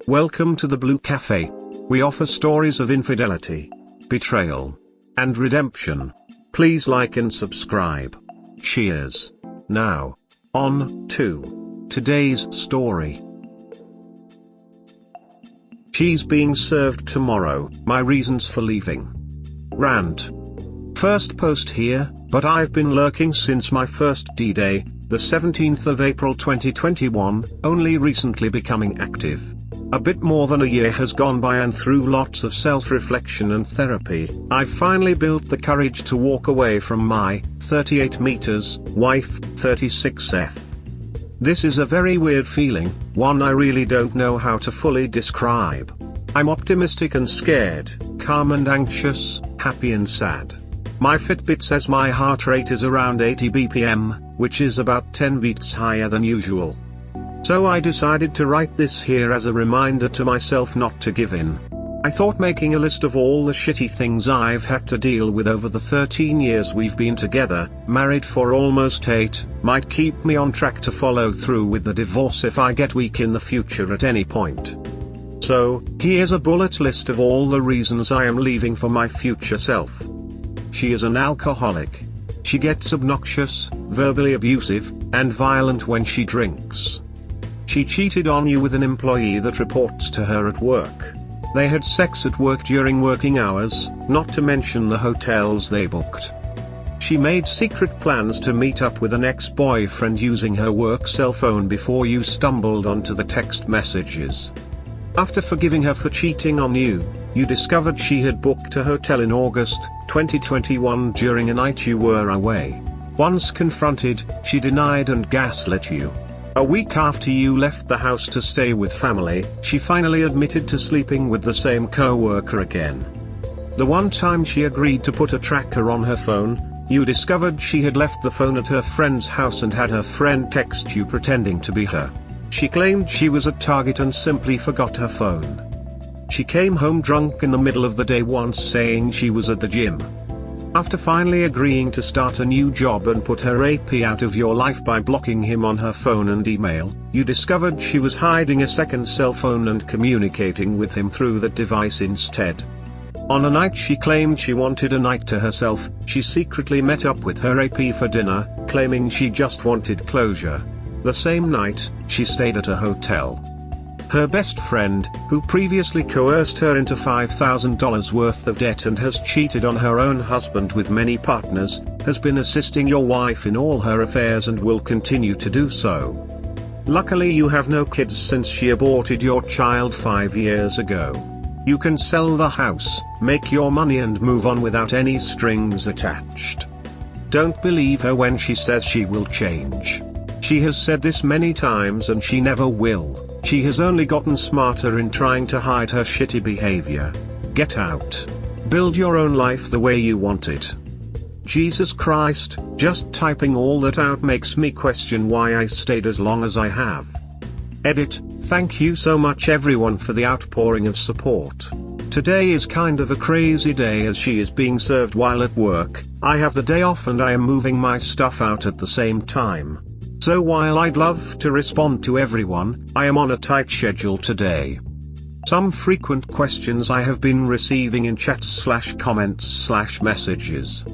Welcome to the Blue Cafe. We offer stories of infidelity, betrayal, and redemption. Please like and subscribe. Cheers. Now, on to today's story. She's being served tomorrow, my reasons for leaving. Rant. First post here, but I've been lurking since my first DDay, the 17th of April 2021, only recently becoming active. A bit more than a year has gone by, and through lots of self-reflection and therapy, I've finally built the courage to walk away from my 38 meters wife, 36F. This is a very weird feeling, one I really don't know how to fully describe. I'm optimistic and scared, calm and anxious, happy and sad. My Fitbit says my heart rate is around 80 BPM, which is about 10 beats higher than usual. So I decided to write this here as a reminder to myself not to give in. I thought making a list of all the shitty things I've had to deal with over the 13 years we've been together, married for almost 8, might keep me on track to follow through with the divorce if I get weak in the future at any point. So, here's a bullet list of all the reasons I am leaving for my future self. She is an alcoholic. She gets obnoxious, verbally abusive, and violent when she drinks. She cheated on you with an employee that reports to her at work. They had sex at work during working hours, not to mention the hotels they booked. She made secret plans to meet up with an ex-boyfriend using her work cell phone before you stumbled onto the text messages. After forgiving her for cheating on you, you discovered she had booked a hotel in August 2021 during a night you were away. Once confronted, she denied and gaslit you. A week after you left the house to stay with family, she finally admitted to sleeping with the same co-worker again. The one time she agreed to put a tracker on her phone, you discovered she had left the phone at her friend's house and had her friend text you pretending to be her. She claimed she was at Target and simply forgot her phone. She came home drunk in the middle of the day once, saying she was at the gym. After finally agreeing to start a new job and put her AP out of your life by blocking him on her phone and email, you discovered she was hiding a second cell phone and communicating with him through that device instead. On a night she claimed she wanted a night to herself, she secretly met up with her AP for dinner, claiming she just wanted closure. The same night, she stayed at a hotel. Her best friend, who previously coerced her into $5,000 worth of debt and has cheated on her own husband with many partners, has been assisting your wife in all her affairs and will continue to do so. Luckily you have no kids since she aborted your child 5 years ago. You can sell the house, make your money and move on without any strings attached. Don't believe her when she says she will change. She has said this many times and she never will. She has only gotten smarter in trying to hide her shitty behavior. Get out. Build your own life the way you want it. Jesus Christ, just typing all that out makes me question why I stayed as long as I have. Edit. Thank you so much everyone for the outpouring of support. Today is kind of a crazy day as she is being served while at work. I have the day off and I am moving my stuff out at the same time. So while I'd love to respond to everyone, I am on a tight schedule today. Some frequent questions I have been receiving in chats/comments/messages.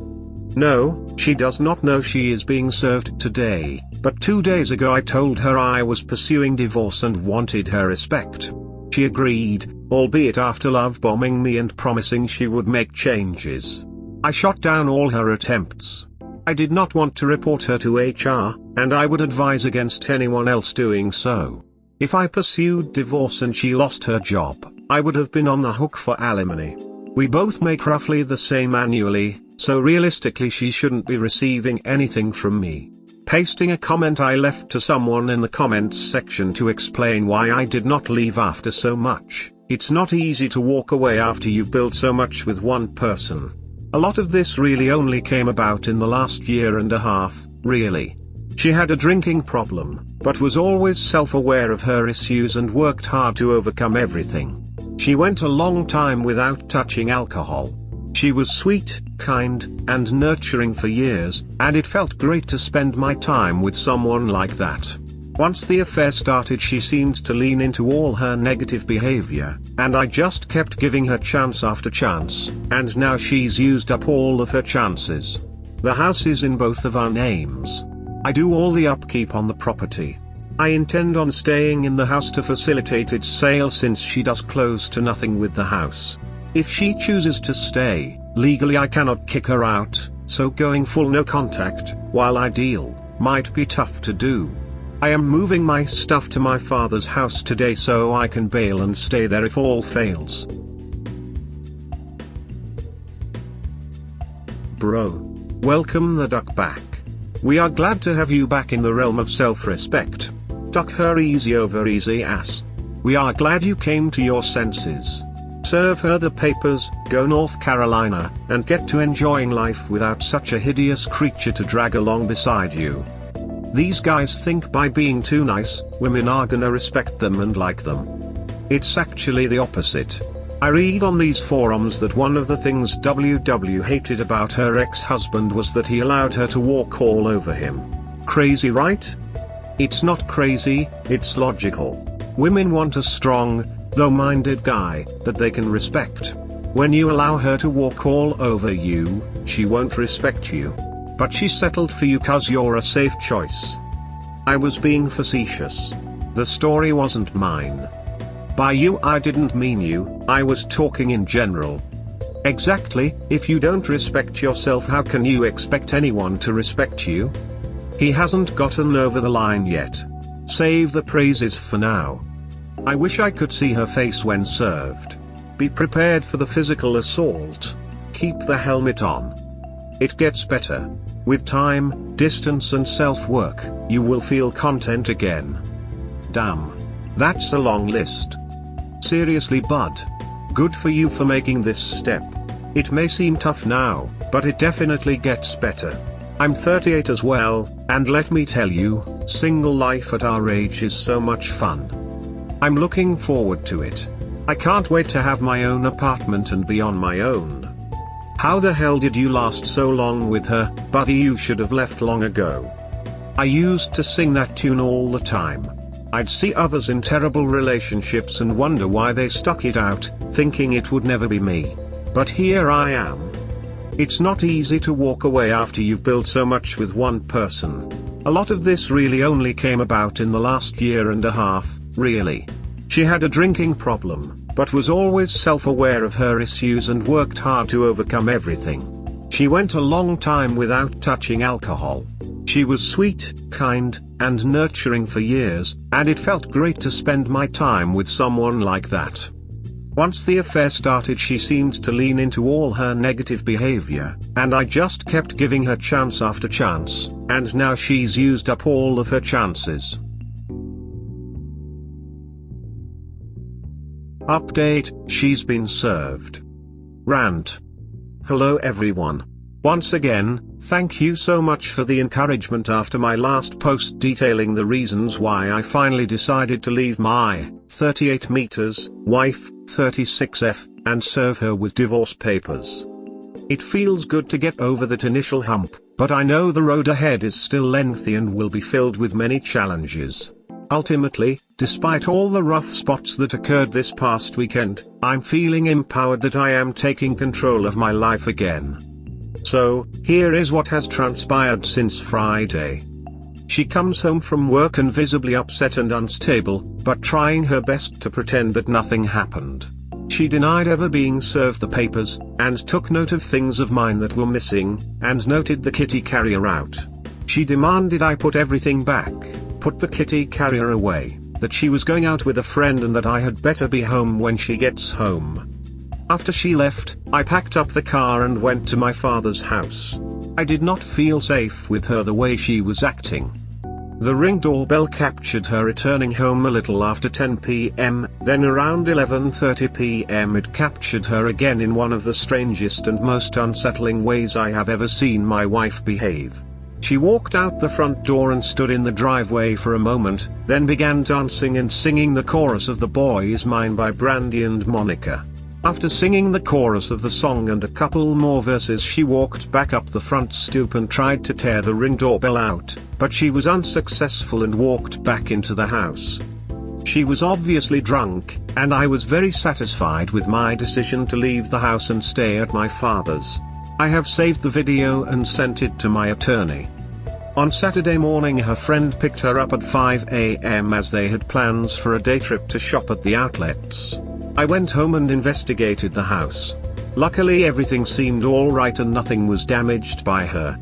No, she does not know she is being served today, but 2 days ago I told her I was pursuing divorce and wanted her respect. She agreed, albeit after love bombing me and promising she would make changes. I shot down all her attempts. I did not want to report her to HR, and I would advise against anyone else doing so. If I pursued divorce and she lost her job, I would have been on the hook for alimony. We both make roughly the same annually, so realistically she shouldn't be receiving anything from me. Pasting a comment I left to someone in the comments section to explain why I did not leave after so much. It's not easy to walk away after you've built so much with one person. A lot of this really only came about in the last year and a half, really. She had a drinking problem, but was always self-aware of her issues and worked hard to overcome everything. She went a long time without touching alcohol. She was sweet, kind, and nurturing for years, and it felt great to spend my time with someone like that. Once the affair started, she seemed to lean into all her negative behavior, and I just kept giving her chance after chance, and now she's used up all of her chances. The house is in both of our names. I do all the upkeep on the property. I intend on staying in the house to facilitate its sale since she does close to nothing with the house. If she chooses to stay, legally I cannot kick her out, so going full no contact, while ideal, might be tough to do. I am moving my stuff to my father's house today so I can bail and stay there if all fails. Bro. Welcome the duck back. We are glad to have you back in the realm of self-respect. Duck her easy over easy ass. We are glad you came to your senses. Serve her the papers, go North Carolina, and get to enjoying life without such a hideous creature to drag along beside you. These guys think by being too nice, women are gonna respect them and like them. It's actually the opposite. I read on these forums that one of the things WW hated about her ex-husband was that he allowed her to walk all over him. Crazy, right? It's not crazy, it's logical. Women want a strong, though-minded guy that they can respect. When you allow her to walk all over you, she won't respect you. But she settled for you 'cause you're a safe choice. I was being facetious. The story wasn't mine. By you I didn't mean you, I was talking in general. Exactly, if you don't respect yourself, how can you expect anyone to respect you? He hasn't gotten over the line yet. Save the praises for now. I wish I could see her face when served. Be prepared for the physical assault. Keep the helmet on. It gets better. With time, distance and self-work, you will feel content again. Damn. That's a long list. Seriously, bud. Good for you for making this step. It may seem tough now, but it definitely gets better. I'm 38 as well, and let me tell you, single life at our age is so much fun. I'm looking forward to it. I can't wait to have my own apartment and be on my own. How the hell did you last so long with her, buddy? You should have left long ago. I used to sing that tune all the time. I'd see others in terrible relationships and wonder why they stuck it out, thinking it would never be me. But here I am. It's not easy to walk away after you've built so much with one person. A lot of this really only came about in the last year and a half, really. She had a drinking problem, but was always self-aware of her issues and worked hard to overcome everything. She went a long time without touching alcohol. She was sweet, kind, and nurturing for years, and it felt great to spend my time with someone like that. Once the affair started, she seemed to lean into all her negative behavior, and I just kept giving her chance after chance, and now she's used up all of her chances. Update, she's been served. Rant. Hello everyone. Once again, thank you so much for the encouragement after my last post detailing the reasons why I finally decided to leave my 38 meters wife, 36F, and serve her with divorce papers. It feels good to get over that initial hump, but I know the road ahead is still lengthy and will be filled with many challenges. Ultimately, despite all the rough spots that occurred this past weekend, I'm feeling empowered that I am taking control of my life again. So, here is what has transpired since Friday. She comes home from work and visibly upset and unstable, but trying her best to pretend that nothing happened. She denied ever being served the papers, and took note of things of mine that were missing, and noted the kitty carrier out. She demanded I put everything back, put the kitty carrier away, that she was going out with a friend and that I had better be home when she gets home. After she left, I packed up the car and went to my father's house. I did not feel safe with her the way she was acting. The Ring doorbell captured her returning home a little after 10 p.m, then around 11:30 p.m. it captured her again in one of the strangest and most unsettling ways I have ever seen my wife behave. She walked out the front door and stood in the driveway for a moment, then began dancing and singing the chorus of The Boy Is Mine by Brandy and Monica. After singing the chorus of the song and a couple more verses, she walked back up the front stoop and tried to tear the Ring doorbell out, but she was unsuccessful and walked back into the house. She was obviously drunk, and I was very satisfied with my decision to leave the house and stay at my father's. I have saved the video and sent it to my attorney. On Saturday morning, her friend picked her up at 5 a.m. as they had plans for a day trip to shop at the outlets. I went home and investigated the house. Luckily everything seemed alright and nothing was damaged by her.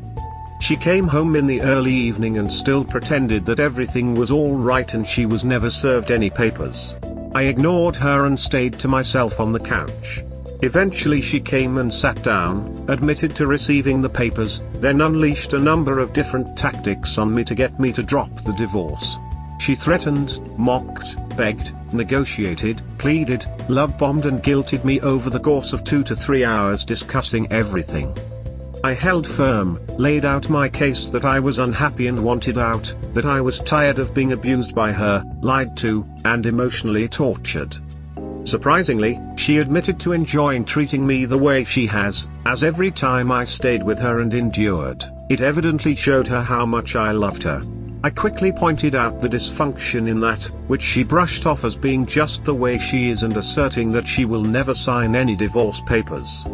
She came home in the early evening and still pretended that everything was alright and she was never served any papers. I ignored her and stayed to myself on the couch. Eventually she came and sat down, admitted to receiving the papers, then unleashed a number of different tactics on me to get me to drop the divorce. She threatened, mocked, begged, negotiated, pleaded, love-bombed and guilted me over the course of 2 to 3 hours, discussing everything. I held firm, laid out my case that I was unhappy and wanted out, that I was tired of being abused by her, lied to, and emotionally tortured. Surprisingly, she admitted to enjoying treating me the way she has, as every time I stayed with her and endured, it evidently showed her how much I loved her. I quickly pointed out the dysfunction in that, which she brushed off as being just the way she is and asserting that she will never sign any divorce papers.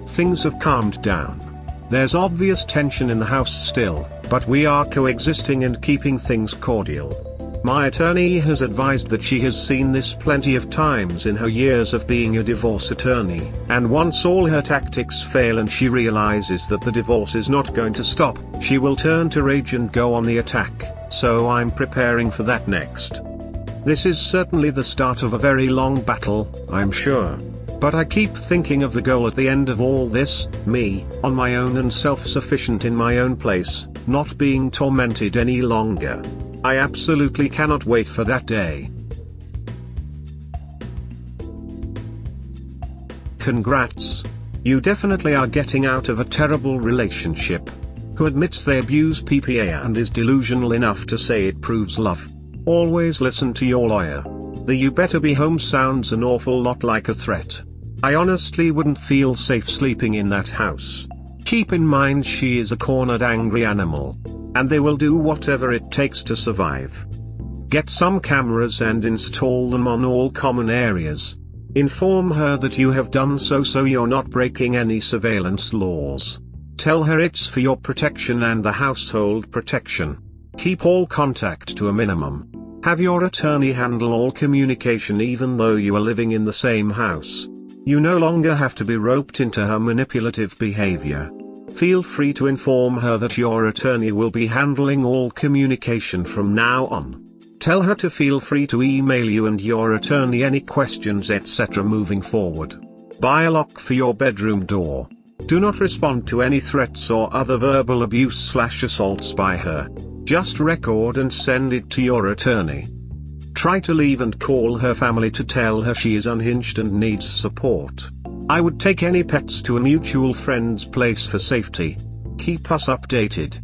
Things have calmed down. There's obvious tension in the house still, but we are coexisting and keeping things cordial. My attorney has advised that she has seen this plenty of times in her years of being a divorce attorney, and once all her tactics fail and she realizes that the divorce is not going to stop, she will turn to rage and go on the attack, so I'm preparing for that next. This is certainly the start of a very long battle, I'm sure. But I keep thinking of the goal at the end of all this, me, on my own and self-sufficient in my own place, not being tormented any longer. I absolutely cannot wait for that day. Congrats. You definitely are getting out of a terrible relationship. Who admits they abuse PPA and is delusional enough to say it proves love? Always listen to your lawyer. The "you better be home" sounds an awful lot like a threat. I honestly wouldn't feel safe sleeping in that house. Keep in mind she is a cornered angry animal. And they will do whatever it takes to survive. Get some cameras and install them on all common areas. Inform her that you have done so you're not breaking any surveillance laws. Tell her it's for your protection and the household protection. Keep all contact to a minimum. Have your attorney handle all communication even though you are living in the same house. You no longer have to be roped into her manipulative behavior. Feel free to inform her that your attorney will be handling all communication from now on. Tell her to feel free to email you and your attorney any questions etc. moving forward. Buy a lock for your bedroom door. Do not respond to any threats or other verbal abuse/assaults by her. Just record and send it to your attorney. Try to leave and call her family to tell her she is unhinged and needs support. I would take any pets to a mutual friend's place for safety. Keep us updated.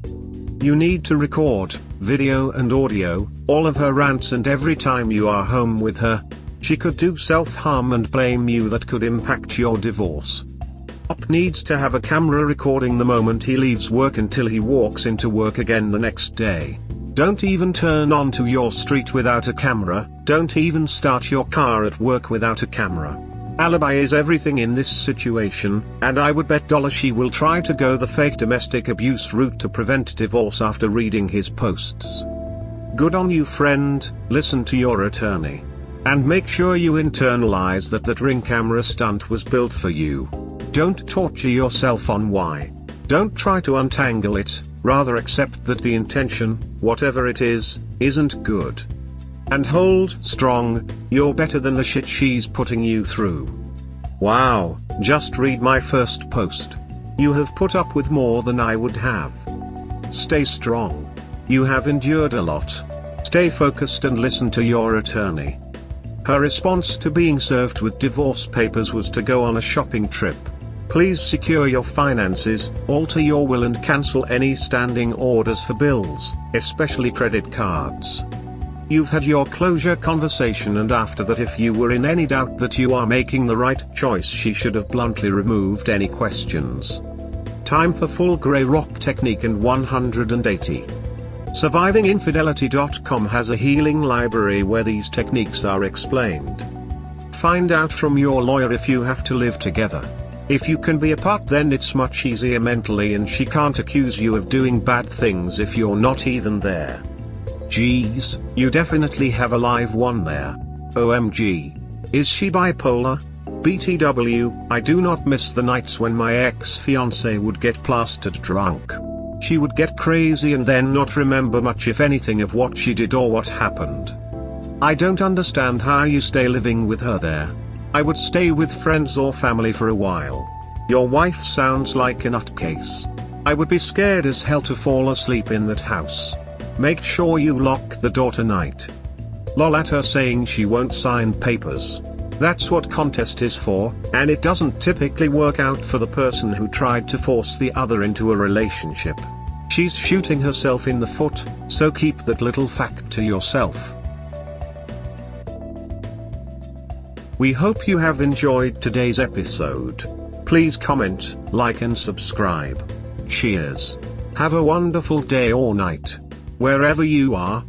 You need to record, video and audio, all of her rants and every time you are home with her. She could do self-harm and blame you that could impact your divorce. Op needs to have a camera recording the moment he leaves work until he walks into work again the next day. Don't even turn onto your street without a camera, don't even start your car at work without a camera. Alibi is everything in this situation, and I would bet dollars she will try to go the fake domestic abuse route to prevent divorce after reading his posts. Good on you, friend. Listen to your attorney. And make sure you internalize that Ring camera stunt was built for you. Don't torture yourself on why. Don't try to untangle it, rather accept that the intention, whatever it is, isn't good. And hold strong, you're better than the shit she's putting you through. Wow, just read my first post. You have put up with more than I would have. Stay strong. You have endured a lot. Stay focused and listen to your attorney. Her response to being served with divorce papers was to go on a shopping trip. Please secure your finances, alter your will and cancel any standing orders for bills, especially credit cards. You've had your closure conversation, and after that, if you were in any doubt that you are making the right choice, she should have bluntly removed any questions. Time for full grey rock technique and 180. Survivinginfidelity.com has a healing library where these techniques are explained. Find out from your lawyer if you have to live together. If you can be apart, then it's much easier mentally, and she can't accuse you of doing bad things if you're not even there. Geez, you definitely have a live one there. OMG. Is she bipolar? BTW, I do not miss the nights when my ex-fiancée would get plastered drunk. She would get crazy and then not remember much, if anything, of what she did or what happened. I don't understand how you stay living with her there. I would stay with friends or family for a while. Your wife sounds like a nutcase. I would be scared as hell to fall asleep in that house. Make sure you lock the door tonight. Lol at her saying she won't sign papers. That's what contest is for, and it doesn't typically work out for the person who tried to force the other into a relationship. She's shooting herself in the foot, so keep that little fact to yourself. We hope you have enjoyed today's episode. Please comment, like and subscribe. Cheers. Have a wonderful day or night, wherever you are.